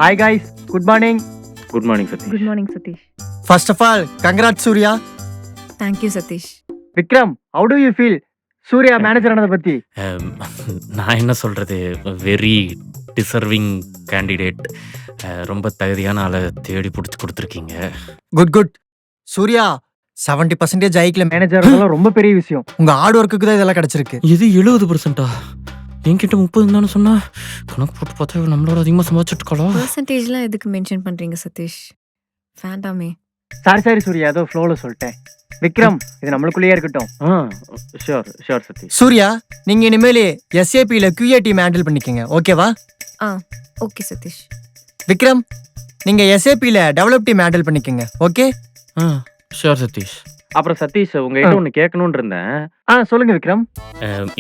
Hi guys, good morning. Good morning Satish. Good morning Satish. First of all congrats Surya. Thank you Satish. Vikram, how do you feel Surya manager ஆனதை பத்தி? நான் என்ன சொல்கிறது, very deserving candidate. ரொம்ப தகுதியான ஆளை தேடி பிடிச்சி கொடுத்துருக்கீங்க. Good good. சூர்யா 70% ஐக்கில் மேனேஜர் ரொம்ப பெரிய விஷயம். உங்க ஹார்ட் ஒர்க்குக்கு தான் இதெல்லாம் கிடைச்சிருக்கு. இது 70%? என்கிட்ட 30 தானே சொன்னா, கணக்கு போட்டு பார்த்தா நம்மளோட அதிகமாக சம்பாதிச்சுட்டுருக்கோம். பர்சன்டேஜ்லாம் எதுக்கு மென்ஷன் பண்றீங்க சதீஷ்? வேண்டாமே. சாரி சூர்யா, ஏதோ ஃப்ளோவில் சொல்லிட்டேன். விக்ரம், இது நம்மளுக்குள்ளேயே இருக்கட்டும். ஷியோர் சதீஷ். சூர்யா, நீங்க இனிமேல் எஸ்ஏபியில் QA டீம் ஹேண்டில் பண்ணிக்கங்க, ஓகேவா? ஓகே சதீஷ். விக்ரம், நீங்க எஸ்ஏபியில் டெவலப் டீம் ஹேண்டில் பண்ணிக்கங்க, ஓகே? ஷியோர் சதீஷ். அப்புறம் சதீஷ், உங்ககிட்ட ஒன்று கேட்கணும்னு இருந்தேன். சொல்லுங்க விக்ரம்.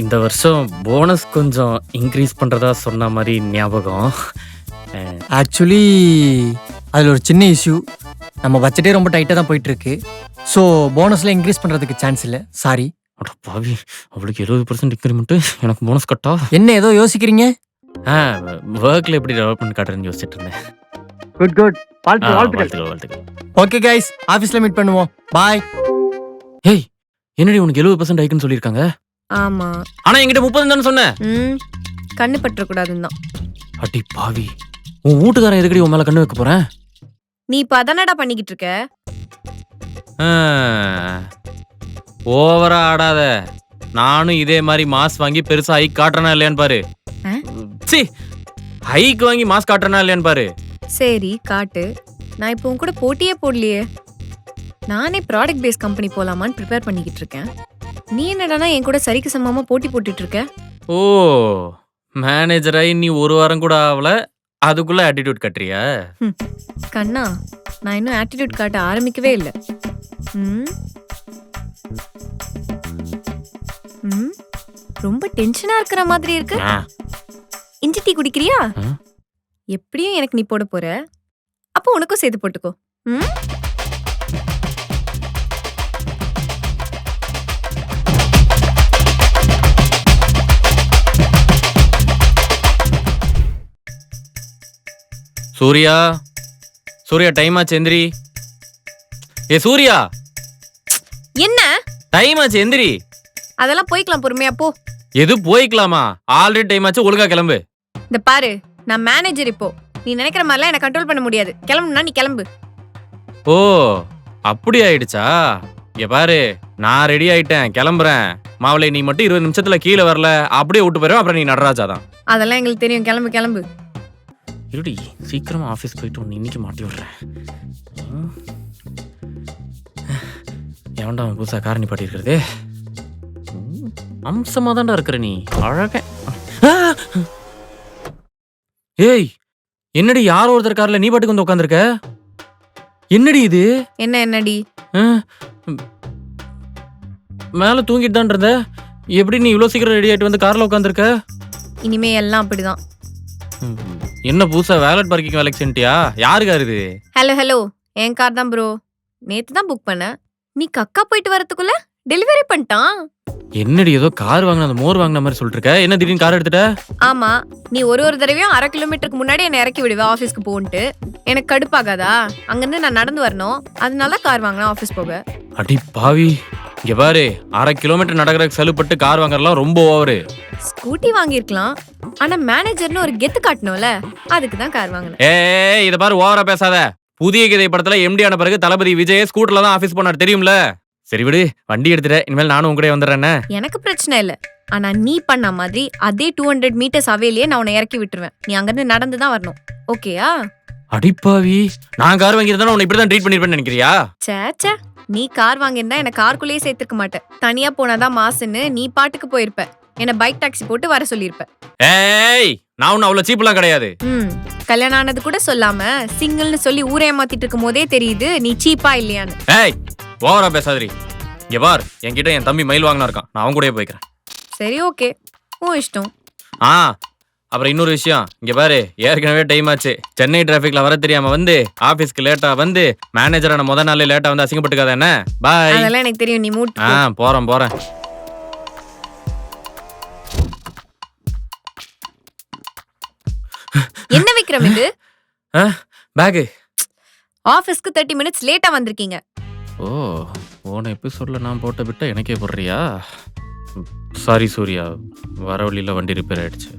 இந்த வருஷம் போனஸ் கொஞ்சம் இன்க்ரீஸ் பண்ணுறதா சொன்ன மாதிரி ஞாபகம். ஆக்சுவலி அதில் ஒரு சின்ன இஷ்யூ. நம்ம பட்ஜெட்டே ரொம்ப டைட்டாக தான் போயிட்டு இருக்கு. ஸோ போனஸில் இன்க்ரீஸ் பண்ணுறதுக்கு சான்ஸ் இல்லை, சாரி. அட பாவி, அவளுக்கு 70% இன்க்ரிமெண்ட்டு, எனக்கு போனஸ் கட்டா? என்ன ஏதோ யோசிக்கிறீங்க? ஒர்க்கில் எப்படி டெவலப்மெண்ட் காட்டுறேன்னு யோசிச்சுட்டு இருந்தேன். Good good. வாழ்த்துக்கள். ஓகே கைஸ், ஆஃபீஸில் மீட் பண்ணுவோம். பாய். ஏய், என்னடி உனக்கு 70% ஹைக்குன்னு சொல்லியிருக்காங்க? ஆமா. ஆனால் என்கிட்ட 30 தானே சொன்னேன். கண்ணு பற்றக்கூடாதுன்னு தான். அடி பாவி, உன் வீட்டுக்காரன் எதுக்கடி உன் மேலே கண்ணு வைக்க போகிறேன்? நீ இப்போ அதானடா பண்ணிக்கிட்டு இருக்க. ஓவரா ஆடாத. நானும் இதே மாதிரி மாஸ் வாங்கி பெருசா ஹைக் காட்டுறனா இல்லையான்னு பாரு. சி, ஹைக் வாங்கி மாஸ் காட்டுறனா இல்லையான்னு பாரு. சரி காட்டு. நான் இப்போ உன் கூட போட்டியே போடலையே. நானே ப்ராடக்ட் பேஸ் கம்பெனி போலாமான்னு ப்ரிப்பேர் பண்ணிக்கிட்டு இருக்கேன். நீ என்னடானா என் கூட சரிக்கு சமமா போட்டி போட்டுட்டு இருக்க. ஓ, மேனேஜராகி நீ ஒரு வாரம் கூட ஆகல, அதுக்குள்ள ஆட்டிடியூட் கட்டுறியா? கண்ணா, நான் இன்னும் ஆட்டிடியூட் காட்ட ஆரம்பிக்கவே இல்லை. ரொம்ப டென்ஷனா இருக்கிற மாதிரி இருக்கு. இஞ்சி டீ குடிக்கிறியா? எப்படியும் எனக்கு நீ போட போற, அப்போ உனக்கும் சேர்த்து போட்டுக்கோ. சூர்யா, சூர்யா டைம் ஆச்சு, எந்திரி. ஏ சூர்யா, என்ன டைம் ஆச்சு, எந்திரி. அதெல்லாம் போய்க்கலாம், பொறுமையா போ. எது போய்க்கலாமா? ஆல்ரெடி டைம் ஆச்சு, ஒழுங்கா கிளம்பு. இந்த பாரு, நான் மேனேஜர். இப்போ நீ நினைக்கிற மாதிரிலாம் என்ன கண்ட்ரோல் பண்ண முடியாது. கிளம்புனா நீ கிளம்பு. ஓ, அப்படி ஆயிடுச்சா? இங்க பாரு, நான் ரெடி ஆயிட்டேன், கிளம்புறேன். மாவளை, நீ மட்டும் 20 நிமிஷத்துல கீழே வரல, அப்படியே விட்டு போயிடும். அப்புறம் நீ நடராஜாதான். அதெல்லாம் எங்களுக்கு தெரியும். கிளம்பு கிளம்பு. இருடி, சீக்கிரமா ஆஃபீஸ் போயிட்டு ஒன்று இன்னைக்கு மாட்டி விடுறேன். எவன்டா அவன் புதுசாக காரணி பாட்டி இருக்கிறது? அம்சமா தான்டா இருக்கிற நீ, அழக. ஏய், என்னடி யாரோ ஒருத்தர் கார்ல நீ பாட்டுக்கு வந்து உட்காந்துருக்க? என்னடி இது? என்னடி மேல தூங்கிட்டு தான் இருந்த, எப்படி நீ இவ்வளோ சீக்கிரம் ரெடி ஆயிட்டு வந்து கார்ல உட்காந்துருக்க? இனிமே எல்லாம் அப்படிதான். என்ன புதுசா வேலட் பார்க்கிங் வேலைக்கு சென்ட்டியா? யாரு கார் இது? ஹலோ, என் கார் தான் ப்ரோ. நேத்து தான் புக் பண்ண. நீ கக்கா போயிட்டு வரதுக்குள்ள டெலிவரி பண்ணிட்டான். என்னடி ஏதோ கார் வாங்கின அந்த மோர் வாங்கின மாதிரி சொல்லிட்டு இருக்க? என்ன திடீர்னு கார் எடுத்துட்ட? ஆமா, நீ ஒரு தடவையும் 1/2 கிலோமீட்டருக்கு முன்னாடி என்ன இறக்கி விடுவ ஆஃபீஸ்க்கு போன்ட்டு. எனக்கு கடுப்பாகாதா? அங்கிருந்து நான் நடந்து வரணும், அதனால கார் வாங்கினேன் ஆஃபீஸ் போக. அடி பாவி, இங்க பாரு, 1/2 கிலோமீட்டர் நடக்கிறதுக்கு செலவுப்பட்டு கார் வாங்குறதுலாம் ரொம்ப ஓவரு. ஸ்கூட்டி வாங்கியிருக்கலாம், ஆனா மேனேஜர்னு ஒரு கெத்து காட்டணும்ல, அதுக்கு தான் கார் வாங்கினேன். ஏய், இத பாரு, ஓவரா பேசாத. புதிய கதை படத்துல MD ஆன பிறகு தளபதி விஜய் ஸ்கூட்டர்ல தான் ஆபீஸ் போனார், தெரியும்ல? சரி விடு, வண்டி எடுத்துட்ட. இனிமேல் நானும் உங்க கூட வந்துடுறேன். எனக்கு பிரச்சனை இல்ல, ஆனா நீ பண்ண மாதிரி அதே 200 மீட்டர்ஸ் அவையிலேயே நான் உன்னை இறக்கி விட்டுருவேன். நீ அங்கிருந்து நடந்து தான் வரணும், ஓகேயா? அடிப்பாவி, நான் கார் வாங்கியிருந்தா உன்னை இப்படிதான் ட்ரீட் பண்ணிருப்பேன்னு நினைக்கிறியா? சேச்சே, நீ கார் வாங்கியிருந்தா என்ன காருக்குள்ளேயே சேர்த்துக்க மாட்டேன். தனியா போனாதான் மாசுன்னு நீ பாட்டுக்கு போயிருப்ப. என்ன பைக் டாக்ஸி போட்டு வர சொல்லியிருப்ப. ஏய், நான் ஒன்னும் அவ்வளவு சீப்லாம் கிடையாது. கல்யாணம் ஆனது கூட சொல்லாம சிங்கிள்னு சொல்லி ஊரே ஏமாத்திட்டு இருக்கும் போதே தெரியுது நீ சீப்பா இல்லையான்னு. ஏய், ஓவரா பேசாதீ. இங்க பார், என்கிட்ட என் தம்பி மயில் வாங்கினா இருக்கான், நான் அவன் கூடயே போய்க்கிறேன். சரி, ஓகே, உன் இஷ்டம். அப்புறம் இன்னொரு விஷயம், இங்க பாரு, ஏற்கனவே டைம் ஆச்சு. சென்னை டிராபிக்ல வர தெரியாம வந்து ஆபீஸ்க்கு லேட்டா வந்து மேனேஜரான முத நாளே லேட்டா வந்து அசிங்கப்பட்டுக்காத என்ன? பாய். அதெல்லாம் எனக்கு தெரியும், நீ மூட். போறேன். விக்ரம் இது? பேகு. ஆபீஸ்க்கு 30 மினிட்ஸ் லேட்டா வந்திருக்கீங்க. ஓ, போன எபிசோட்ல நான் போட்ட பிட்ட எனக்கே போடுறியா? சாரி சூர்யா, வர வழியில வண்டி ரிப்பேர் ஆயிடுச்சு.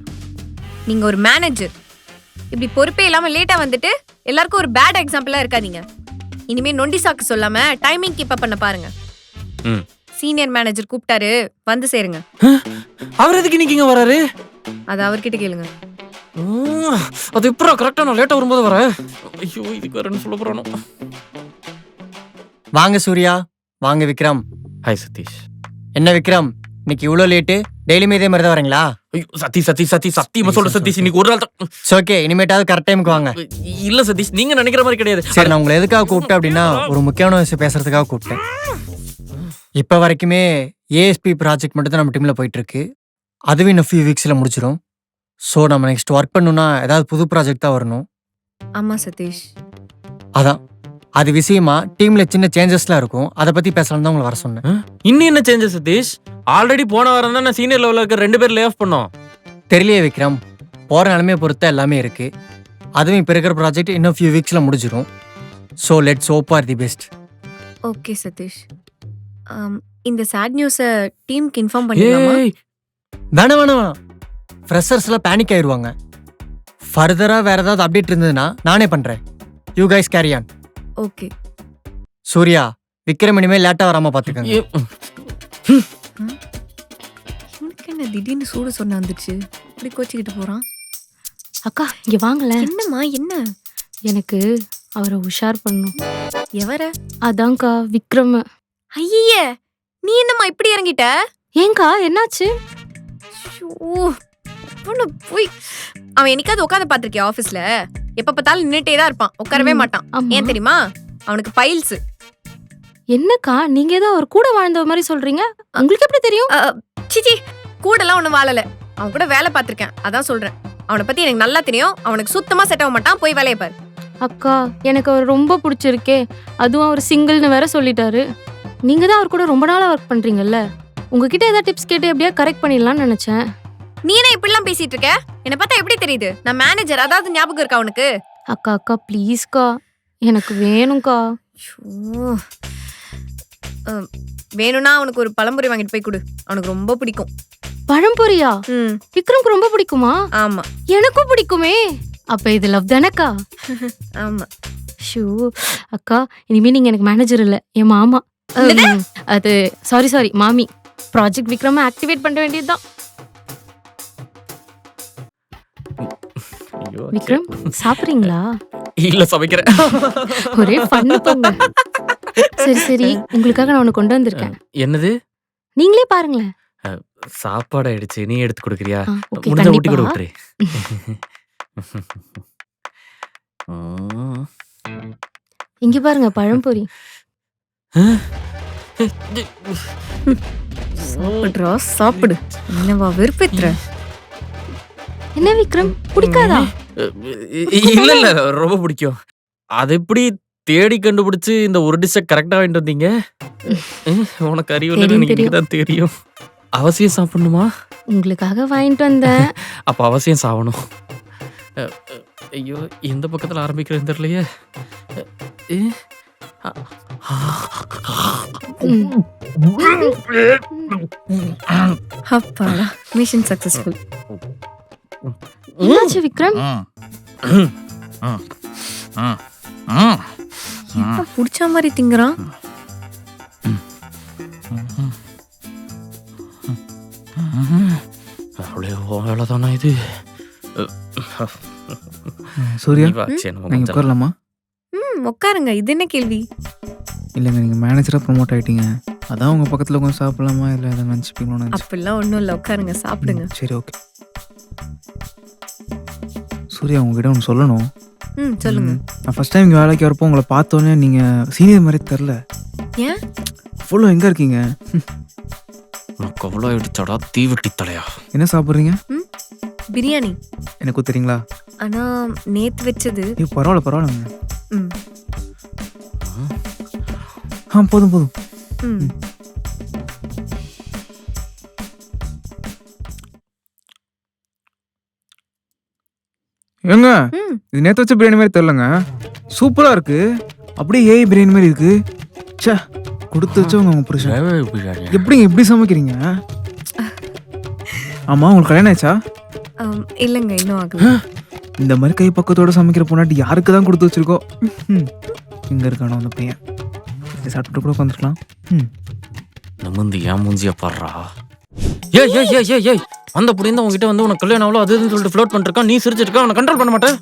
நீங்க ஒரு மேனேஜர், இப்படி பொறுப்பே இல்லாம லேட்டா வந்துட்டு எல்லாருக்கும் ஒரு பேட் எக்ஸாம்பிளா இருக்காதீங்க. இனிமே நொண்டி சாக்கு சொல்லாம டைமிங் கீப் அப் பண்ண பாருங்க. ம். சீனியர் மேனேஜர் கூப்பிட்டாரு, வந்து சேருங்க. அவர் எதுக்கு இன்னைக்கு இங்க வராரு? அது அவர்கிட்ட கேளுங்க. அது எப்பரா கரெக்டா நான் லேட்டா வரும்போது வர? ஐயோ, இதுக்கு வேற என்ன சொல்ல போறானோ. வாங்க சூர்யா, வாங்க விக்ரம். ஹாய் சதீஷ். என்ன விக்ரம், இன்னைக்கு இவ்வளோ லேட்டு? டெய்லியுமே இதே மாதிரி தான் வரீங்களா? ஐயோ சத்தியமா சொல்ற சதீஷ், இன்னைக்கு ஒரு நாள் தான். ஓகே, இனிமேட்டாவது கரெக்ட் டைமுக்கு வாங்க. இல்ல சதீஷ், நீங்க நினைக்கிற மாதிரி கிடையாது. சரி, நான் உங்களை எதுக்காக கூப்பிட்டேன் அப்படின்னா ஒரு முக்கியமான விஷயம் பேசுறதுக்காக கூப்பிட்டேன். இப்போ வரைக்குமே ஏஎஸ்பி ப்ராஜெக்ட் மட்டும் தான் நம்ம டீம்ல போயிட்டு இருக்கு. அதுவும் இன்னும் ஃபியூ வீக்ஸ்ல முடிச்சிடும். ஸோ நம்ம நெக்ஸ்ட் ஒர்க் பண்ணணும்னா ஏதாவது புது ப்ராஜெக்ட் தான் வரணும். ஆமா சதீஷ். அதான் அது விஷயமா டீம்ல சின்ன சேஞ்சஸ்லாம் இருக்கும், அதை பத்தி பேசலாம் தான் உங்களை வர சொன்னேன். இன்னும் என்ன சேஞ்சஸ் சதீஷ்? ஆல்ரெடி போன வாரம் தான் நான் சீனியர் லெவல்ல இருக்க 2 பேர் லே ஆஃப் பண்ணோம். தெரியலையே விக்ரம், போற நிலைமையை பொறுத்த எல்லாமே இருக்கு. அதுவும் இப்போ இருக்கிற ப்ராஜெக்ட் இன்னும் ஃபியூ வீக்ஸ்ல முடிஞ்சிடும். So let's hope for the best. Okay Satish, இந்த சேட் நியூஸை டீமுக்கு இன்ஃபார்ம் பண்ணிடலாமா? வேணாம் வேணாம் வேணாம், ஃப்ரெஷர்ஸ்லாம் பேனிக் ஆயிடுவாங்க. ஃபர்தராக வேற ஏதாவது அப்டேட் இருந்ததுன்னா நானே பண்றேன். You guys carry on. Okay. Surya, Vikram இனிமேல் லேட்டா வராம பாத்துக்கங்க. இவனுக்கு என்ன திடீர்னு சூடு சொன்ன வந்துச்சு, இப்படி கோச்சிக்கிட்டு போறான். அக்கா இங்க வாங்கல. என்னம்மா என்ன? எனக்கு அவரை உஷார் பண்ணும். எவர? அதான்க்கா விக்ரம். ஐயே, நீ என்னம்மா இப்படி இறங்கிட்ட? ஏங்கா என்னாச்சு? போய் அவன் என்னைக்காவது உட்காந்து பாத்திருக்கியா ஆபீஸ்ல? எப்ப பார்த்தாலும் நின்னுட்டே தான் இருப்பான், உட்காரவே மாட்டான். ஆமா. ஏன் தெரியுமா? அவனுக்கு பைல்ஸ். என்னக்கா நீங்க ஏதோ அவர் கூட வாழ்ந்த மாதிரி சொல்றீங்க, உங்களுக்கு எப்படி தெரியும்? சிச்சி, கூடலாம் ஒன்னும் வாழல, அவன் கூட வேலை பார்த்திருக்கேன், அதான் சொல்றேன். அவனை பத்தி எனக்கு நல்லா தெரியும். அவனுக்கு சுத்தமா செட் ஆக மாட்டான், போய் வேலையை பாரு. அக்கா எனக்கு அவர் ரொம்ப பிடிச்சிருக்கே, அதுவும் அவர் சிங்கிள்னு வேற சொல்லிட்டாரு. நீங்க தான் அவர் கூட ரொம்ப நாளா ஒர்க் பண்றீங்கல்ல, உங்ககிட்ட ஏதாவது டிப்ஸ் கேட்டு எப்படியா கரெக்ட் பண்ணிடலாம்னு நினைச்சேன். நீ என்ன இப்படிலாம் பேசிட்டு இருக்க? என்ன பார்த்தா எப்படி தெரியுது நான் மேனேஜர்? அதாவது ஞாபகம் இருக்கா உனக்கு? அக்கா அக்கா ப்ளீஸ்க்கா, எனக்கு வேணும்க்கா. வேணும்னா அவனுக்கு ஒரு பழம்பொரி வாங்கிட்டு போய் கொடு, அவனுக்கு ரொம்ப பிடிக்கும். பழம்பொரியா? விக்ரம்க்கு ரொம்ப பிடிக்குமா? ஆமா, எனக்கும் பிடிக்குமே. அப்ப இது லவ் தானக்கா? ஆமா. ஷூ அக்கா, இனிமே நீங்க எனக்கு மேனேஜர் இல்ல, என் மாமா. அது சாரி மாமி. ப்ராஜெக்ட் விக்ரம ஆக்டிவேட் பண்ண வேண்டியதுதான். விக்ரம் சாப்பிடுறீங்களா? இல்ல, சமைக்கிறேன். ஒரே ஃபன் போங்க. சரி உங்களுக்காக நான் ஒன்னு கொண்டு வந்திருக்கேன். என்னது? நீங்களே பாருங்களேன். சாப்பாடு ஆயிடுச்சு, நீ எடுத்து கொடுக்குறியா? ஓகே, முடிஞ்சா ஊட்டி கூட கண்டிப்பா. விட்டுரு. இங்க பாருங்க பழம்பொரி. சாப்பிடுறா சாப்பிடு, என்னவா வெறுப்பேத்துற? என்ன விக்ரம் பிடிக்காதா? இல்ல ரொம்ப பிடிக்கும். அது எப்படி தேடி கண்டுபிடிச்சு இந்த ஒரு டிஷ்ஷை கரெக்டா வாங்கிட்டு வந்தீங்க? உனக்கு அறிவு இல்லைன்னு எனக்கு தான் தெரியும். அவசியம் சாப்பிடணுமா? உங்களுக்காக வாங்கிட்டு வந்தேன். அப்ப அவசியம் சாவணும். ஐயோ, எந்த பக்கத்துல ஆரம்பிக்கிறேன்னு தெரியலையே. அப்பாடா, மிஷன் சக்சஸ்ஃபுல். என்னாச்சு விக்ரம்? எப்ப புடிச்ச மாதிரி திங்குறான்? அவ்வளவுதானா இது? சூர்யா, நீங்க உட்காரலாமா? உட்காருங்க, இது என்ன கேள்வி? இல்லைங்க, நீங்கள் மேனேஜராக ப்ரொமோட் ஆகிட்டீங்க, அதான் உங்கள் பக்கத்தில் கொஞ்சம் சாப்பிடலாமா இல்லை எதை நினச்சிப்பீங்களோன்னு. அப்படிலாம் ஒன்றும் இல்லை, உட்காருங்க சாப்பிடுங்க. சரி ஓகே. சூர்யா, உங்ககிட்ட ஒன்று சொல்லணும். சொல்லுங்க. நான் ஃபஸ்ட் டைம் இங்கே வேலைக்கு வரப்போ உங்களை பார்த்தோன்னே நீங்கள் சீனியர் மாதிரி தெரில. ஏன்? ஃபுல்லாக எங்கே இருக்கீங்க? உனக்கு அவ்வளோ எடுத்தாடா தீவெட்டி தலையா. என்ன சாப்பிட்றீங்க? பிரியாணி. எனக்கு தெரியுங்களா? ஆனா நேத்து வச்சது. பரவாயில்லங்க. போதும். ஏங்க ம். இது நேத்து வச்ச பிரியாணி மாதிரி தெரியலங்க, சூப்பரா இருக்கு. அப்படியே ஏஐ பிரியாணி மாதிரி இருக்கு. ச்சே, கொடுத்து வச்சவங்க உங்க புருஷன். எப்படிங்க இப்படி சமைக்கிறீங்க? ஆமா, உங்களுக்கு கல்யாணம் ஆச்சா? இல்லைங்க, இன்னும் ஆகல. இந்த மாதிரி கை பக்கத்தோட சமைக்கிற பொண்ணாட்டி யாருக்கு தான் கொடுத்து வச்சிருக்கோம். இங்க இருக்கானோ அந்த பையன், இதை சாப்பிட்டு கூட உட்காந்துருக்கலாம். நிமிந்து ஏன் மூஞ்சிய பாடுறா. ஏய் ஏய் ஏய் ஏய் ஏய் அந்த புடிந்தா உங்ககிட்ட வந்து உனக்கு கல்யாணம் ஆகல அது இதுன்னு சொல்லிட்டு ஃப்ளோட் பண்ணிருக்கான். நீ சிரிச்சிருக்க, அவனை கண்ட்ரோல் பண்ண மாட்டேன்.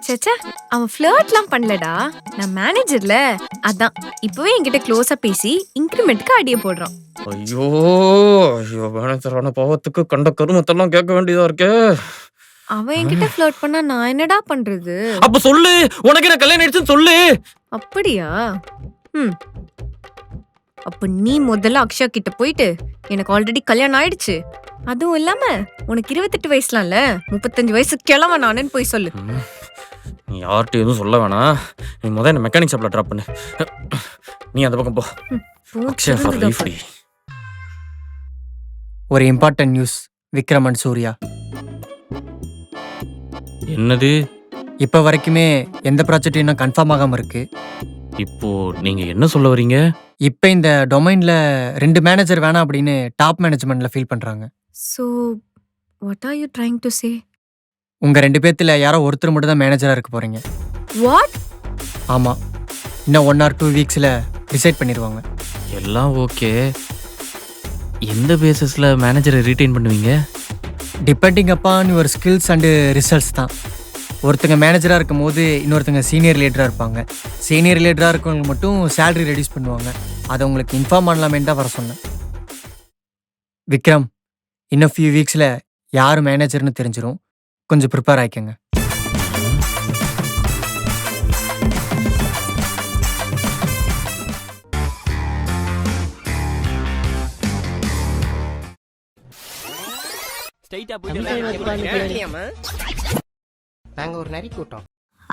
சேச்சா, அவன் ஃப்ளர்ட்லாம் பண்ணலடா. நான் மேனேஜர்ல, அதான் இப்பவே என்கிட்ட க்ளோஸா பேசி இன்கிரிமெண்ட்க்கு அடிய போடுறான். ஐயோ ஐயோ, மேனேஜரான பாவத்துக்கு கண்ட கருமத்தெல்லாம் கேட்க வேண்டியதா இருக்கே. அவன் என்கிட்ட ஃப்ளர்ட் பண்ணா நான் என்னடா பண்றது? அப்ப சொல்லு, உனக்கு என்ன கல்யாணம் ஆயிடுச்சுன்னு சொல்லு. அப்படியா? அப்ப நீ முதல்ல அக்ஷயா கிட்ட போயிட்டு எனக்கு ஆல்ரெடி கல்யாணம் ஆயிடுச்சு, அதுவும் இல்லாம உனக்கு 28 வயசுலாம்ல, 35 வயசு கிழவன் நானுன்னு போய் சொல்லு. நீ யார்கிட்ட எதுவும் சொல்ல வேணாம். நீ முதல்ல என்ன மெக்கானிக் ஷாப்ல டிராப் பண்ணு. நீ அந்த பக்கம் போ. Akshaya for life. ஒரு important news, Vikram and Surya. என்னது? இப்போ வரைக்குமே எந்த ப்ராஜெக்ட் இன்னும் கன்ஃபார்ம் ஆகாமல் இருக்கு. இப்போ நீங்க என்ன சொல்ல வரீங்க? இப்போ இந்த டொமைனில் 2 மேனேஜர் வேணாம் அப்படின்னு டாப் மேனேஜ்மெண்ட்டில் ஃபீல் பண்ணுறாங்க. So what are you trying to say? உங்கள் 2 பேர்த்தில் யாரோ ஒருத்தர் மட்டும் தான் மேனேஜராக இருக்க போகிறீங்க. What? ஆமாம், இன்னும் 1 or 2 வீக்ஸில் டிசைட் பண்ணிடுவாங்க. எல்லாம் ஓகே. எந்த பேசிஸ்ல மேனேஜரை ரீடைன் பண்ணுவீங்க? Depending upon your skills and results தான். ஒருத்தங்க மேனேஜராக இருக்கும் போது இன்னொருத்தங்க சீனியர் லீடராக இருப்பாங்க. சீனியர் லீடராக இருக்கவங்க மட்டும் சேலரி ரெடியூஸ் பண்ணுவாங்க. அதை உங்களுக்கு இன்ஃபார்ம் பண்ணலாமேன்னு தான் வர சொன்னேன். விக்ரம், இன்னும் ஃபியூ வீக்ஸில் யார் மேனேஜர்னு தெரிஞ்சிடும். கொஞ்சம் ப்ரிப்பேர் ஆகிக்கங்க. நாங்க ஒரு நரி கூட்டம்.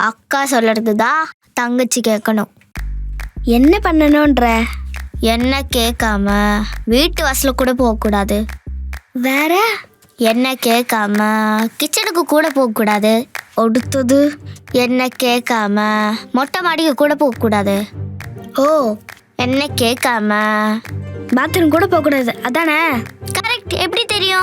அக்கா சொல்றது தான் தங்கச்சி கேட்கணும். என்ன பண்ணணுன்ற? என்ன கேட்காம வீட்டு வாசல கூட போகக்கூடாது. வேற என்ன கேட்காம கிச்சனுக்கு கூட போகக்கூடாது. அடுத்தது என்ன கேட்காம மொட்டை மாடிக்கு கூட போகக்கூடாது. ஓ, என்ன கேட்காம பாத்ரூம் கூட போகக்கூடாது, அதானே? கரெக்ட். எப்படி தெரியும்?